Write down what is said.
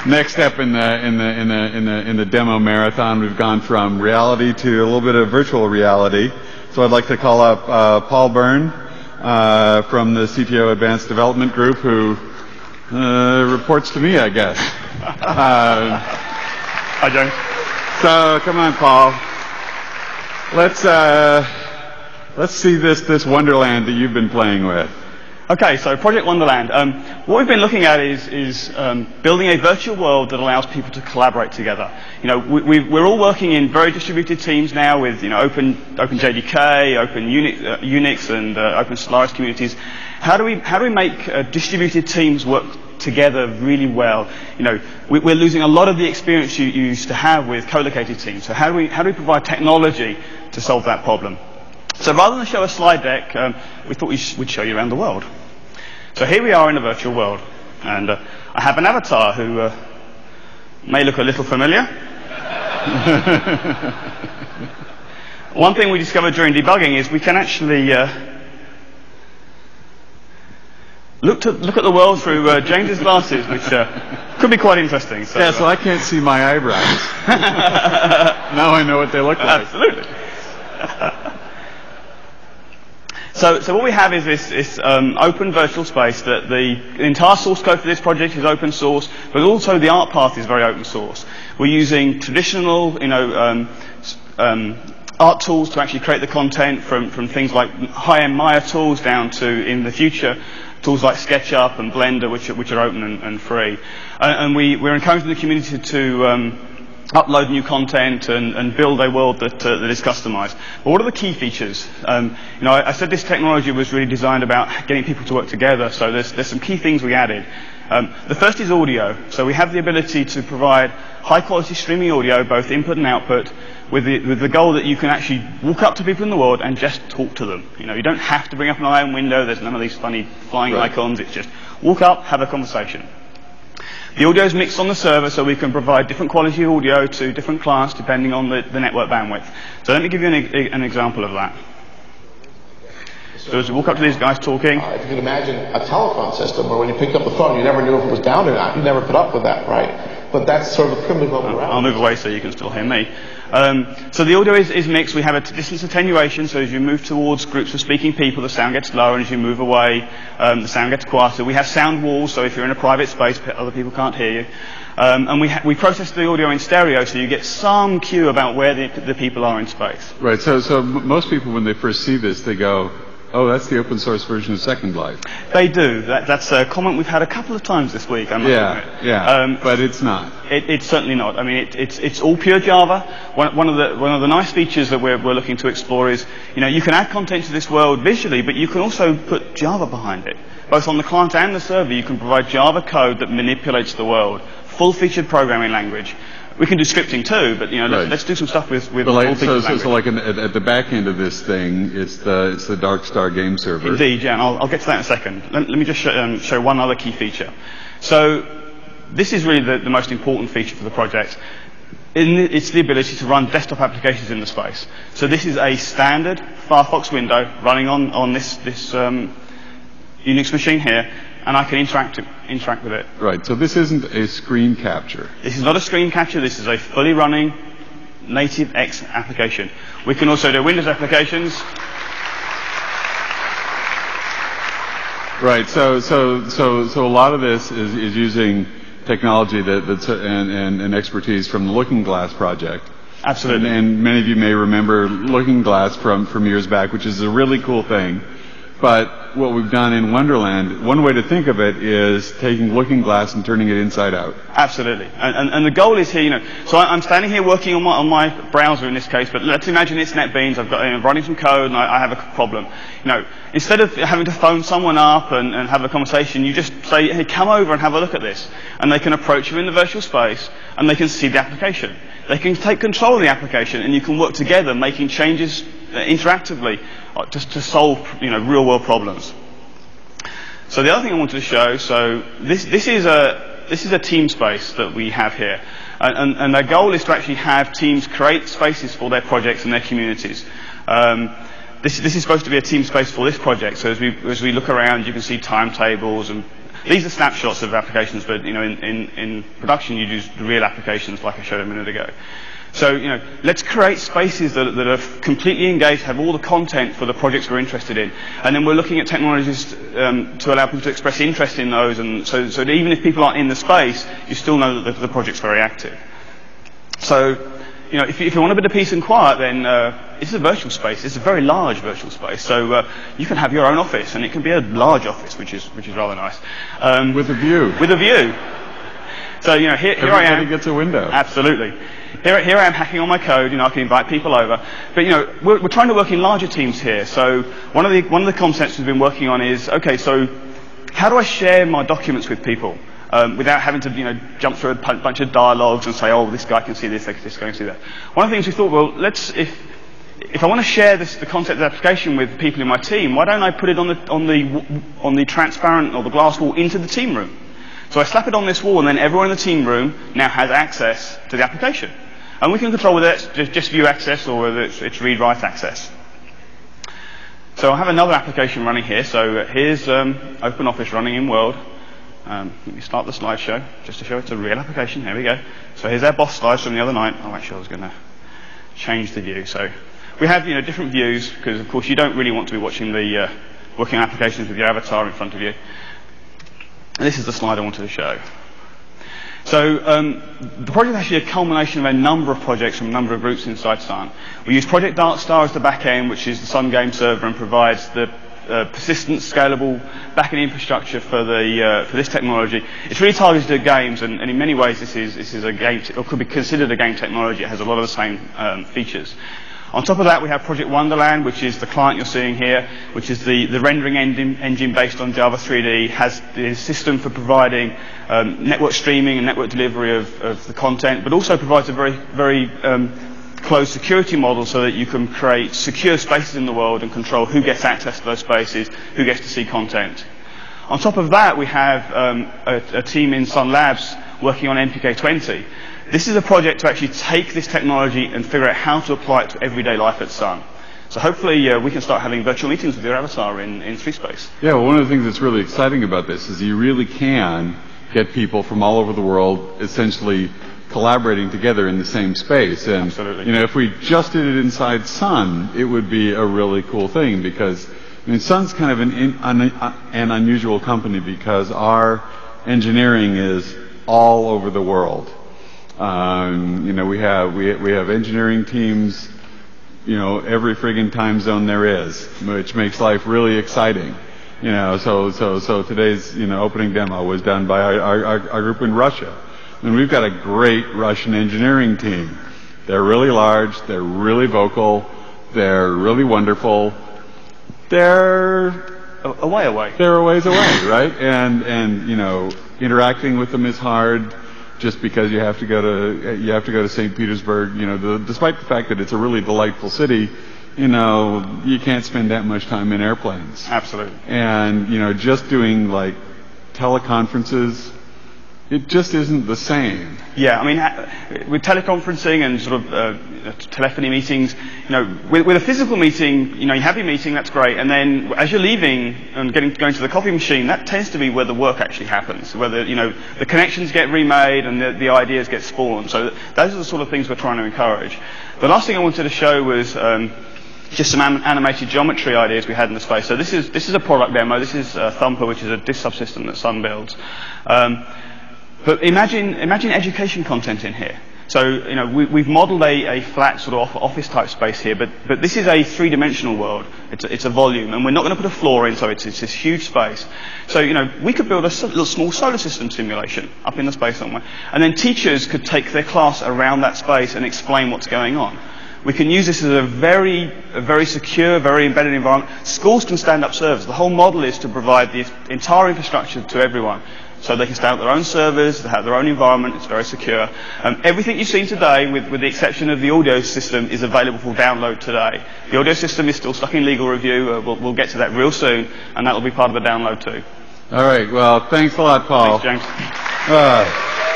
Next step in the demo marathon, we've gone from reality to a little bit of virtual reality. So I'd like to call up Paul Byrm from the CTO Advanced Development Group, who reports to me, I guess. Hi, James. So come on, Paul. Let's see this wonderland that you've been playing with. Okay, so Project Wonderland. What we've been looking at is building a virtual world that allows people to collaborate together. You know, we're all working in very distributed teams now with, you know, OpenJDK, Open Unix, and Open Solaris communities. How do we make distributed teams work together really well? You know, we're losing a lot of the experience you used to have with co-located teams. So how do we provide technology to solve that problem? So rather than show a slide deck, we thought we'd show you around the world. So here we are in a virtual world, and I have an avatar who may look a little familiar. One thing we discovered during debugging is we can actually look at the world through James's glasses, which could be quite interesting. So, yeah, so I can't see my eyebrows. Now I know what they look like. Absolutely. So what we have is this open virtual space that the entire source code for this project is open source, but also the art path is very open source. We're using traditional, you know, art tools to actually create the content, from things like high-end Maya tools down to, in the future, tools like SketchUp and Blender, which are open and free. And we're encouraging the community to upload new content and build a world that is customized. But what are the key features? You know, I said this technology was really designed about getting people to work together, so there's some key things we added. The first is audio. So we have the ability to provide high quality streaming audio, both input and output, with the goal that you can actually walk up to people in the world and just talk to them. You know, you don't have to bring up an IM window, there's none of these funny flying icons, it's just walk up, have a conversation. The audio is mixed on the server, so we can provide different quality audio to different clients depending on the network bandwidth. So let me give you an example of that. So as we walk up to these guys talking. If you can imagine a telephone system where when you picked up the phone, you never knew if it was down or not. You never put up with that, right? But that's sort of the primitive level around. I'll move away so you can still hear me. So the audio is mixed. We have a distance attenuation, so as you move towards groups of speaking people, the sound gets lower, and as you move away, the sound gets quieter. We have sound walls, so if you're in a private space, other people can't hear you. And we process the audio in stereo, so you get some cue about where the people are in space. Right, so most people, when they first see this, they go, oh, that's the open source version of Second Life. They do. That's a comment we've had a couple of times this week. Yeah, but it's not. It's certainly not. I mean, it's all pure Java. One of the nice features that we're looking to explore is, you know, you can add content to this world visually, but you can also put Java behind it. Both on the client and the server, you can provide Java code that manipulates the world. Full-featured programming language. We can do scripting too, but, you know, let's do some stuff with full-featured language. So like at the back end of this thing, it's the Dark Star game server. Indeed, yeah, and I'll get to that in a second. Let me just show one other key feature. So this is really the most important feature for the project. It's the ability to run desktop applications in the space. So this is a standard Firefox window running on this Unix machine here, and I can interact with it. Right, so this isn't a screen capture. This is not a screen capture, this is a fully running native X application. We can also do Windows applications. Right, so a lot of this is using technology and expertise from the Looking Glass project. Absolutely. And many of you may remember Looking Glass from years back, which is a really cool thing. But what we've done in Wonderland, one way to think of it is taking Looking Glass and turning it inside out. Absolutely. And the goal is here, you know, so I'm standing here working on my browser in this case, but let's imagine it's NetBeans. I've got, I'm writing some code and I have a problem. You know, instead of having to phone someone up and have a conversation, you just say, hey, come over and have a look at this. And they can approach you in the virtual space and they can see the application. They can take control of the application and you can work together making changes interactively just to solve, you know, real world problems. So the other thing I wanted to show, so this is a team space that we have here. And our goal is to actually have teams create spaces for their projects and their communities. This is supposed to be a team space for this project, so as we look around you can see timetables and These are snapshots of applications, but in production you use real applications like I showed a minute ago. So let's create spaces that are completely engaged, have all the content for the projects we're interested in, and then we're looking at technologies to allow people to express interest in those, and so that even if people aren't in the space, you still know that the project's very active. So if you want a bit of peace and quiet, then it's a virtual space. It's a very large virtual space. So you can have your own office, and it can be a large office, which is rather nice. With a view. With a view. So here I am. Everybody gets a window. Absolutely. Here I am hacking on my code. I can invite people over. But we're trying to work in larger teams here. So one of the concepts we've been working on is, okay, so how do I share my documents with people? Without having to, jump through a bunch of dialogues and say, oh, this guy can see this guy can see that. One of the things we thought, well, if I want to share the concept of the application with people in my team, why don't I put it on the transparent or the glass wall into the team room? So I slap it on this wall, and then everyone in the team room now has access to the application, and we can control whether it's just view access or whether it's read-write access. So I have another application running here. So here's OpenOffice running in World. Let me start the slideshow just to show it's a real application. There we go. So here's our boss slides from the other night. Oh, actually, I was going to change the view. So we have different views because, of course, you don't really want to be watching the working applications with your avatar in front of you. And this is the slide I wanted to show. So the project is actually a culmination of a number of projects from a number of groups inside Sun. We use Project Darkstar as the back end, which is the Sun game server and provides the persistent, scalable back-end infrastructure for this technology. It's really targeted at games, and in many ways this is a game, or could be considered a game technology. It has a lot of the same features. On top of that, we have Project Wonderland, which is the client you're seeing here, which is the rendering engine based on Java 3D, has the system for providing network streaming and network delivery of the content, but also provides a very closed security model so that you can create secure spaces in the world and control who gets access to those spaces, who gets to see content. On top of that, we have a team in Sun Labs working on NPK20. This is a project to actually take this technology and figure out how to apply it to everyday life at Sun. So hopefully we can start having virtual meetings with your avatar in free space. Yeah, well, one of the things that's really exciting about this is you really can get people from all over the world essentially collaborating together in the same space. And absolutely. If we just did it inside Sun, it would be a really cool thing because Sun's kind of an unusual company because our engineering is all over the world. We have engineering teams, every friggin' time zone there is, which makes life really exciting. So today's opening demo was done by our group in Russia. And we've got a great Russian engineering team. They're really large, they're really vocal, they're really wonderful. They're a way away. They're a ways away, right? And interacting with them is hard just because you have to go to St. Petersburg, despite the fact that it's a really delightful city, you can't spend that much time in airplanes. Absolutely. And just doing like teleconferences, it just isn't the same. Yeah, I meto with teleconferencing and sort of telephony meetings, with a physical meeting, you have your meeting, that's great, and then as you're leaving and going to the coffee machine, that tends to be where the work actually happens, where the connections get remade and the ideas get spawned. So those are the sort of things we're trying to encourage. The last thing I wanted to show was just some animated geometry ideas we had in the space. So this is a product demo. This is Thumper, which is a disk subsystem that Sun builds. But imagine education content in here. So we've modelled a flat sort of office type space here, but this is a three-dimensional world. It's a volume, and we're not going to put a floor in, so it's this huge space. So we could build a little small solar system simulation up in the space somewhere, and then teachers could take their class around that space and explain what's going on. We can use this as a very secure, very embedded environment. Schools can stand up servers. The whole model is to provide the entire infrastructure to everyone. So they can stand up their own servers, they have their own environment, it's very secure. Everything you've seen today, with the exception of the audio system, is available for download today. The audio system is still stuck in legal review. We'll get to that real soon, and that will be part of the download too. All right, well, thanks a lot, Paul. Thanks, James.